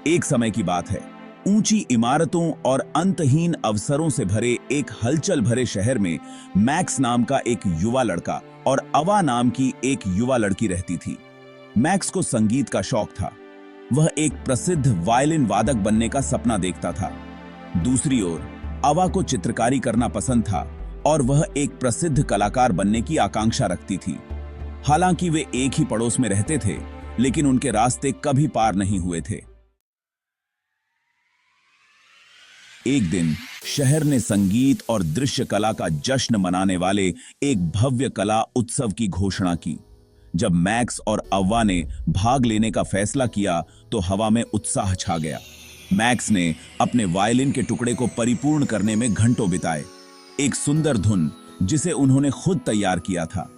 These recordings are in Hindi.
एक समय की बात है। ऊंची इमारतों और अंतहीन अवसरों से भरे एक हलचल भरे शहर में मैक्स नाम का एक युवा लड़का और अवा नाम की एक युवा लड़की रहती थी। मैक्स को संगीत का शौक था। वह एक प्रसिद्ध वायलिन वादक बनने का सपना देखता था। दूसरी ओर अवा को चित्रकारी करना पसंद था और वह एक प्रसिद्ध कलाकार बनने की आकांक्षा रखती थी। हालांकि वे एक ही पड़ोस में रहते थे, लेकिन उनके रास्ते कभी पार नहीं हुए थे। एक दिन शहर ने संगीत और दृश्य कला का जश्न मनाने वाले एक भव्य कला उत्सव की घोषणा की। जब मैक्स और अव्वा ने भाग लेने का फैसला किया तो हवा में उत्साह छा गया। मैक्स ने अपने वायलिन के टुकड़े को परिपूर्ण करने में घंटों बिताए। एक सुंदर धुन जिसे उन्होंने खुद तैयार किया था।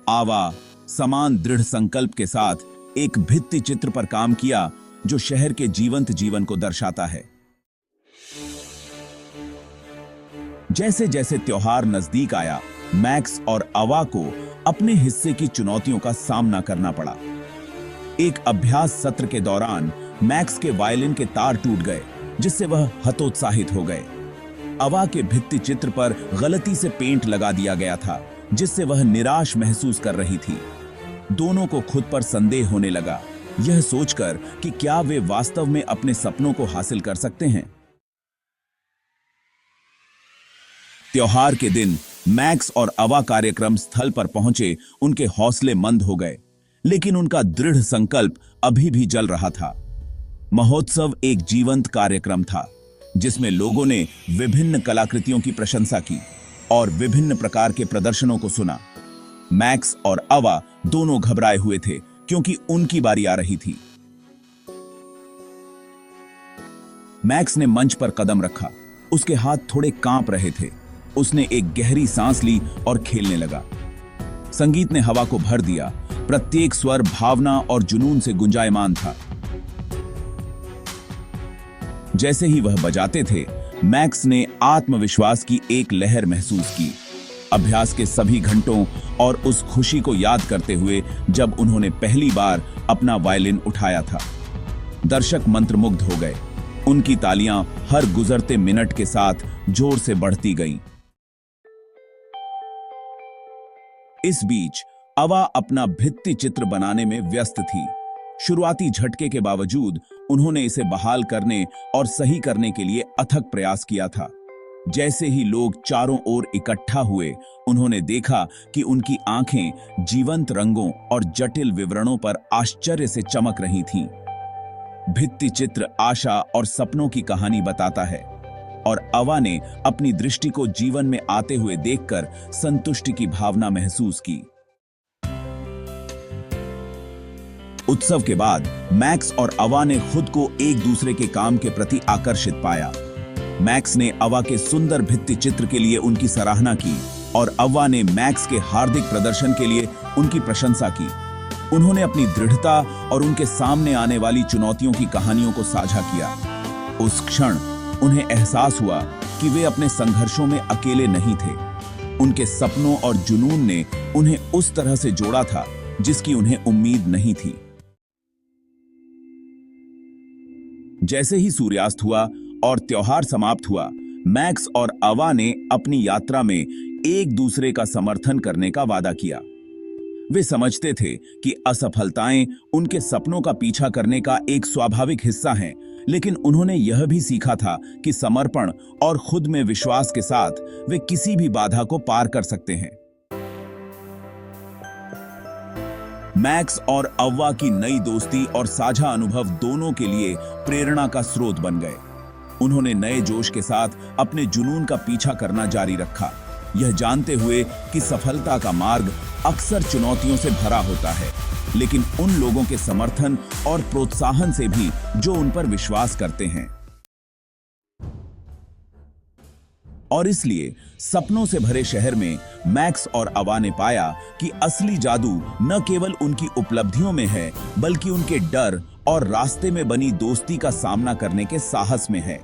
अव्वा समान दृढ़ संकल्प के साथ एक भित्ति चित्र पर काम किया जो शहर के जीवंत जीवन को दर्शाता है। जैसे जैसे त्योहार नजदीक आया, मैक्स और अवा को अपने हिस्से की चुनौतियों का सामना करना पड़ा। एक अभ्यास सत्र के दौरान मैक्स के वायलिन के तार टूट गए, जिससे वह हतोत्साहित हो गए। अवा के भित्ति चित्र पर गलती से पेंट लगा दिया गया था, जिससे वह निराश महसूस कर रही थी। दोनों को खुद पर संदेह होने लगा, यह सोचकर कि क्या वे वास्तव में अपने सपनों को हासिल कर सकते हैं। त्योहार के दिन मैक्स और अवा कार्यक्रम स्थल पर पहुंचे। उनके हौसले मंद हो गए, लेकिन उनका दृढ़ संकल्प अभी भी जल रहा था। महोत्सव एक जीवंत कार्यक्रम था, जिसमें लोगों ने विभिन्न कलाकृतियों की प्रशंसा की और विभिन्न प्रकार के प्रदर्शनों को सुना। मैक्स और अवा दोनों घबराए हुए थे, क्योंकि उनकी बारी आ रही थी। मैक्स ने मंच पर कदम रखा। उसके हाथ थोड़े कांप रहे थे। उसने एक गहरी सांस ली और खेलने लगा। संगीत ने हवा को भर दिया। प्रत्येक स्वर भावना और जुनून से गुंजायमान था। जैसे ही वह बजाते थे, मैक्स ने आत्मविश्वास की एक लहर महसूस की। अभ्यास के सभी घंटों और उस खुशी को याद करते हुए जब उन्होंने पहली बार अपना वायलिन उठाया था। दर्शक मंत्रमुग्ध हो गए। उनकी तालियां हर गुजरते मिनट के साथ जोर से बढ़ती गईं। इस बीच अवा अपना भित्ति चित्र बनाने में व्यस्त थी। शुरुआती झटके के बावजूद उन्होंने इसे बहाल करने और सही करने के लिए अथक प्रयास किया था। जैसे ही लोग चारों ओर इकट्ठा हुए, उन्होंने देखा कि उनकी आंखें जीवंत रंगों और जटिल विवरणों पर आश्चर्य से चमक रही थीं। भित्ति चित्र आशा और सपनों की कहानी बताता है, और अवा ने अपनी दृष्टि को जीवन में आते हुए देखकर संतुष्टि की भावना महसूस की। उत्सव के बाद मैक्स और अवा ने खुद को एक दूसरे के काम के प्रति आकर्षित पाया। मैक्स ने अवा के सुंदर भित्ति चित्र के लिए उनकी सराहना की और अवा ने मैक्स के हार्दिक प्रदर्शन के लिए उनकी प्रशंसा की। उन्होंने अपनी दृढ़ता और उनके सामने आने वाली चुनौतियों की कहानियों को साझा किया। उस क्षण उन्हें एहसास हुआ कि वे अपने संघर्षों में अकेले नहीं थे। उनके सपनों और जुनून ने उन्हें उस तरह से जोड़ा था जिसकी उन्हें उम्मीद नहीं थी। जैसे ही सूर्यास्त हुआ और त्योहार समाप्त हुआ, मैक्स और अवा ने अपनी यात्रा में एक दूसरे का समर्थन करने का वादा किया। वे समझते थे कि असफलताएं उनके सपनों का पीछा करने का एक स्वाभाविक हिस्सा हैं, लेकिन उन्होंने यह भी सीखा था कि समर्पण और खुद में विश्वास के साथ वे किसी भी बाधा को पार कर सकते हैं। मैक्स और अव्वा की नई दोस्ती और साझा अनुभव दोनों के लिए प्रेरणा का स्रोत बन गए। उन्होंने नए जोश के साथ अपने जुनून का पीछा करना जारी रखा, यह जानते हुए कि सफलता का मार्ग अक्सर चुनौतियों से भरा होता है, लेकिन उन लोगों के समर्थन और प्रोत्साहन से भी जो उन पर विश्वास करते हैं। और इसलिए सपनों से भरे शहर में मैक्स और अवा ने पाया कि असली जादू न केवल उनकी उपलब्धियों में है, बल्कि उनके डर और रास्ते में बनी दोस्ती का सामना करने के साहस में है।